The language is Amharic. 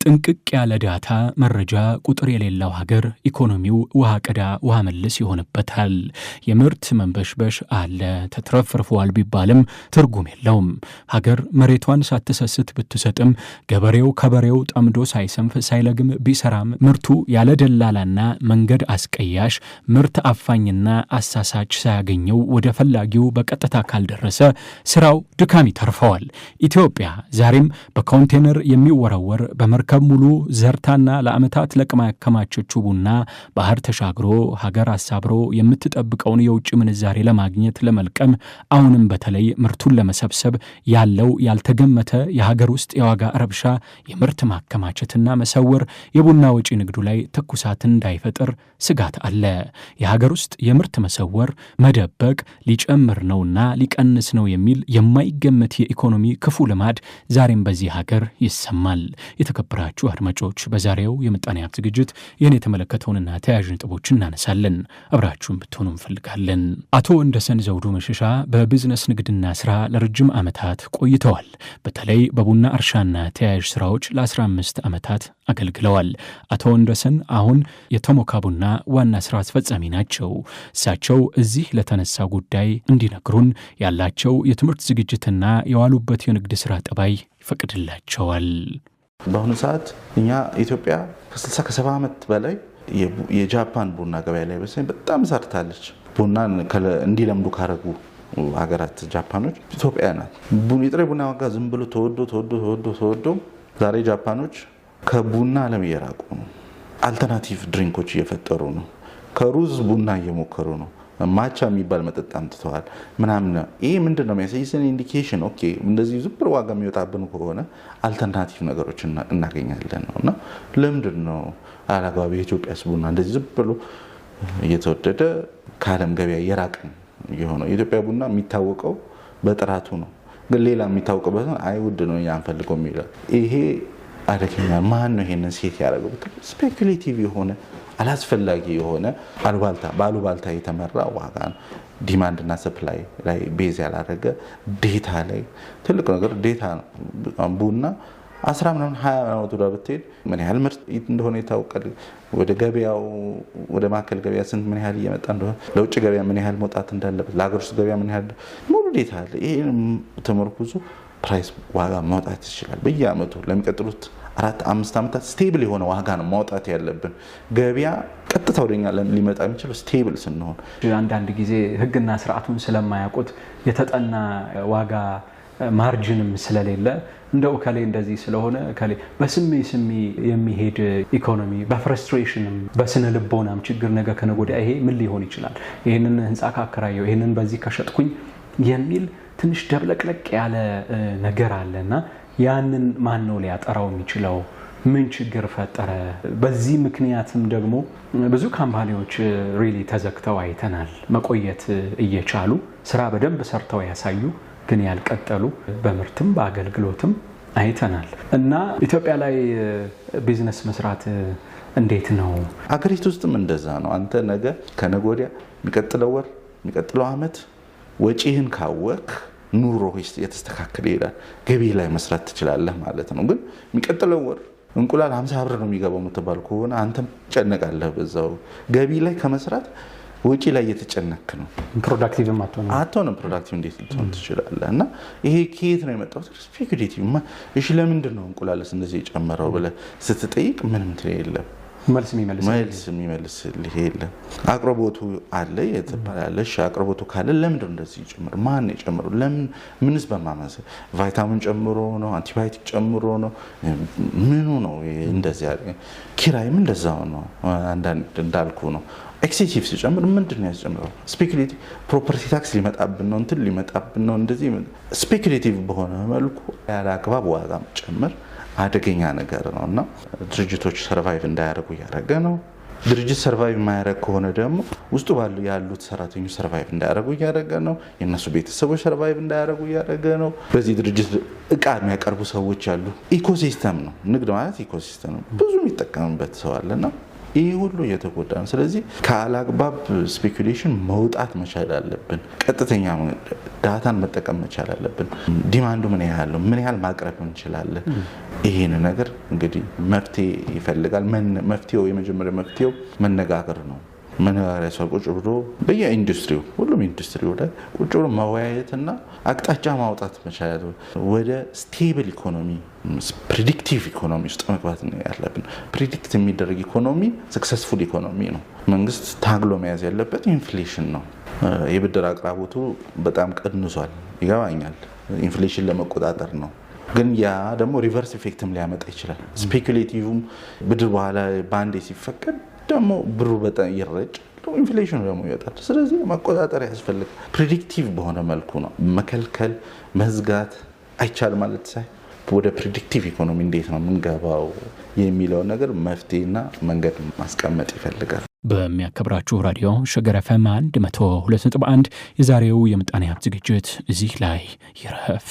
ጥንቅቅ ያለ ዳታ መረጃ ቁጥር የሌለው ሀገር ኢኮኖሚው ውሃ ቀዳ ውሃ መልስ ይሆንበታል። የምርት መንበሽበሽ አለ ተትረፍርፏል ቢባልም ትርጉም የለውም። ሀገር መሬቷን ሳትሰስት ብትሰጥም ገበሬው ከበሬው ጠምዶ ሳይሰንፍ ሳይለግም ቢሰራም ምርቱ ያለ ደላላና መንገድ አስቀያሽ ምርት አፋኝና አሳሳች ሳያገኘው ወደ ፈላጊው በቀጥታ ካልደረሰ ስራው ድካም ይተርፈዋል። ኢትዮጵያ ዛሬም በኮንቴነር የሚወረወር በመርከብ ሙሉ ዘርታና ለዓመታት ለቅማ ያከማቸችው ቡና ባህር ተሻግሮ ሀገር አሳብሮ የምትጠብቀውን የውጭ ምንዛሬ ለማግኘት ለመልቀም አሁንም በተለይ ምርቱን ለመሰብሰብ ያለው ያልተገመተ የሀገር ውስጥ የዋጋ ረብሻ የምርት ማከማቸትና መሰወር የቡና ወጪ ንግዱ ላይ ትኩሳትን እንዳይፈጥር ስጋት አለ። የሀገር ውስጥ የምርት መሰወር መደበቅ ሊጨምር ነውና ሊቀንስ ነው የሚል የማይገመት የኢኮኖሚ ክፉ ልማድ ዛሬም በዚህ ሀገር ይሰማል። የተከበራችሁ አድማጮች በዛሬው የምጣኔ ሀብት ዝግጅት ይህን የተመለከተውንና ተያያዥ ነጥቦችን እናነሳለን። አብራችሁን ብትሆኑ እንፈልጋለን። አቶ ወንደሰን ዘውዱ መሸሻ በቢዝነስ ንግድና ስራ ለረጅም ዓመታት ቆይተዋል። በተለይ በቡና እርሻና ተያያዥ ስራዎች ለ15 ዓመታት አገልግለዋል። አቶ ወንደሰን አሁን የተሞካ ቡና ዋና ስራ አስፈጻሚ ናቸው። እሳቸው እዚህ ለተነሳ ጉዳይ እንዲነግሩን ያላቸው የትምህርት ዝግጅትና የዋሉበት የንግድ ስራ ጠባይ ይፈቅድላቸዋል። በአሁኑ ሰዓት እኛ ኢትዮጵያ ከ60 ከ70 ዓመት በላይ የጃፓን ቡና ገበያ ላይ በጣም ሰርታለች። ቡናን እንዲለምዱ ካረጉ ሀገራት ጃፓኖች ኢትዮጵያ ናት። የጥሬ ቡና ዋጋ ዝም ብሎ ተወዶ ዛሬ ጃፓኖች ከቡና ዓለም እየራቁ ነው። አልተርናቲቭ ድሪንኮች እየፈጠሩ ነው። ከሩዝ ቡና እየሞከሩ ነው። ማቻ የሚባል መጠጥ አምጥተዋል ምናምን። ይሄ ምንድነው የሚያሳየን ኢንዲኬሽን? ኦኬ እንደዚህ ዝም ብሎ ዋጋ የሚወጣብን ከሆነ አልተርናቲቭ ነገሮች እናገኛለን ነውና ለምንድነው አላግባብ የኢትዮጵያስ ቡና እንደዚህ ዝም ብሎ እየተወደደ ከዓለም ገበያ የራቅን የሆነው? የኢትዮጵያ ቡና የሚታወቀው በጥራቱ ነው፣ ግን ሌላ የሚታወቅበት አይ ውድ ነው ያንፈልገው የሚለው ይሄ አደገኛ። ማን ነው ይሄንን ሴት ያደረገው? ስፔኩሌቲቭ የሆነ አላስፈላጊ የሆነ ባሉባልታ የተመራ ዋጋ ነው። ዲማንድ እና ሰፕላይ ላይ ቤዝ ያላረገ ዴታ ላይ ትልቅ ነገር ዴታ ነው። ቡና 10 ምናምን 20 ዓመት ወደ ብትሄድ ምን ያህል ምርት እንደሆነ ይታወቃል። ወደ ገበያው ወደ ማከል ገበያ ስንት ምን ያህል እየመጣ እንደሆነ፣ ለውጭ ገበያ ምን ያህል መውጣት እንዳለበት፣ ለሀገር ውስጥ ገበያ ምን ያህል ሙሉ ዴታ አለ። ይሄን ተመርኩዞ ፕራይስ ዋጋ ማውጣት ይችላል። በየአመቱ ለሚቀጥሉት 4-5 ዓመታት ስቴብል የሆነ ዋጋ ነው ማውጣት ያለብን። ገበያ ቀጥታ ወደኛ ሊመጣ የሚችለው ስቴብል ስንሆን፣ አንዳንድ ጊዜ ህግና ስርዓቱን ስለማያውቁት የተጠና ዋጋ ማርጂንም ስለሌለ እንደው ከሌ እንደዚህ ስለሆነ ከሌ በስሜ የሚሄድ ኢኮኖሚ በፍረስትሬሽንም በስነ ልቦናም ችግር ነገ ከነገ ወዲያ ይሄ ምን ሊሆን ይችላል፣ ይሄንን ህንጻ ካከራየው ይሄንን በዚህ ከሸጥኩኝ የሚል ትንሽ ደብለቅለቅ ያለ ነገር አለና ያንን ማን ነው ሊያጠራው የሚችለው? ምን ችግር ፈጠረ? በዚህ ምክንያትም ደግሞ ብዙ ካምፓኒዎች ሪሊ ተዘግተው አይተናል። መቆየት እየቻሉ ስራ በደንብ ሰርተው ያሳዩ ግን ያልቀጠሉ በምርትም በአገልግሎትም አይተናል። እና ኢትዮጵያ ላይ ቢዝነስ መስራት እንዴት ነው? አገሪቱ ውስጥም እንደዛ ነው። አንተ ነገ ከነገ ወዲያ የሚቀጥለው ወር የሚቀጥለው ዓመት ወጪህን ካወክ ኑሮ የተስተካከለ ይላል። ገቢ ላይ መስራት ትችላለህ ማለት ነው። ግን የሚቀጥለው ወር እንቁላል 50 ብር ነው የሚገባው የምትባል ከሆነ አንተም ጨነቃለህ። በዛው ገቢ ላይ ከመስራት ወጪ ላይ እየተጨነክ ነው። ፕሮዳክቲቭ አትሆንም። ፕሮዳክቲቭ እንዴት ልትሆን ትችላለህ? እና ይሄ ከየት ነው የመጣው? ስፔኩሌቲቭ። እሺ ለምንድን ነው እንቁላልስ እንደዚህ የጨመረው ብለህ ስትጠይቅ ምንም የለም መልስ የሚመልስልህ የለም። አቅርቦቱ አለ የተባለሽ አቅርቦቱ ካለ ለምንድን ነው እንደዚህ ጨምሮ? ማን ነው የጨመረው? ምንስ በማመሰ ቫይታሚን ጨምሮ ነው? አንቲባዮቲክ ጨምሮ ነው? ምኑ ነው እንደዚህ ያለ? ኪራይም እንደዛው ነው። አንዳንድ እንዳልኩ ነው ኤክሴሲቭ ሲጨምር ምንድን ነው ያስጨምረው? ስፔኩሌቲቭ ፕሮፐርቲ ታክስ ሊመጣብን ነው እንትን ሊመጣብን ነው እንደዚህ ስፔኩሌቲቭ በሆነ መልኩ ያለ አግባብ ዋጋ መጨመር አደገኛ ነገር ነውና ድርጅቶች ሰርቫይቭ እንዳያደርጉ ያደረገ ነው። ድርጅት ሰርቫይቭ የማያደርግ ከሆነ ደግሞ ውስጡ ያሉት ሰራተኞች ሰርቫይቭ እንዳያደርጉ ያደረገ ነው። የነሱ ቤተሰቦች ሰርቫይቭ እንዳያደርጉ ያደረገ ነው። በዚህ ድርጅት እቃ የሚያቀርቡ ሰዎች ያሉ ኢኮሲስተም ነው። ንግድ ማለት ኢኮሲስተም ነው። ብዙ የሚጠቀምበት ሰው አለና ይህ ሁሉ እየተጎዳ ነው። ስለዚህ ካላግባብ ስፔኩሌሽን መውጣት መቻል አለብን። ቀጥተኛ ዳታን መጠቀም መቻል አለብን። ዲማንዱ ምን ያህል ነው፣ ምን ያህል ማቅረብ እንችላለን። ይሄን ነገር እንግዲህ መፍትሄ ይፈልጋል። መፍትሄው የመጀመሪያ መፍትሄው መነጋገር ነው። መነጋገሪያ ሰው ቁጭ ብሎ በየኢንዱስትሪው ሁሉም ኢንዱስትሪው ላይ ቁጭ ብሎ መወያየትና አቅጣጫ ማውጣት መቻል፣ ወደ ስቴብል ኢኮኖሚ ፕሪዲክቲቭ ኢኮኖሚ ውስጥ መግባት ነው ያለብን። ፕሪዲክት የሚደረግ ኢኮኖሚ ሰክሰስፉል ኢኮኖሚ ነው። መንግስት ታግሎ መያዝ ያለበት ኢንፍሌሽን ነው። የብድር አቅራቦቱ በጣም ቀንሷል፣ ይገባኛል። ኢንፍሌሽን ለመቆጣጠር ነው። ግን ያ ደግሞ ሪቨርስ ኢፌክትም ሊያመጣ ይችላል። ስፔኩሌቲቭም ብድር በኋላ ባንዴ ሲፈቀድ ደግሞ ብሩ በጣም ይረጭ፣ ኢንፍሌሽኑ ደግሞ ይወጣል። ስለዚህ መቆጣጠር ያስፈልግ። ፕሪዲክቲቭ በሆነ መልኩ ነው መከልከል፣ መዝጋት አይቻልም ማለት ሳይ ወደ ፕሪዲክቲቭ ኢኮኖሚ እንዴት ነው የምንገባው የሚለውን ነገር መፍትሄና መንገድ ማስቀመጥ ይፈልጋል። በሚያከብራችሁ ራዲዮ ሸገር ኤፍ ኤም 102.1 የዛሬው የምጣኔ ሀብት ዝግጅት እዚህ ላይ ይረፍ።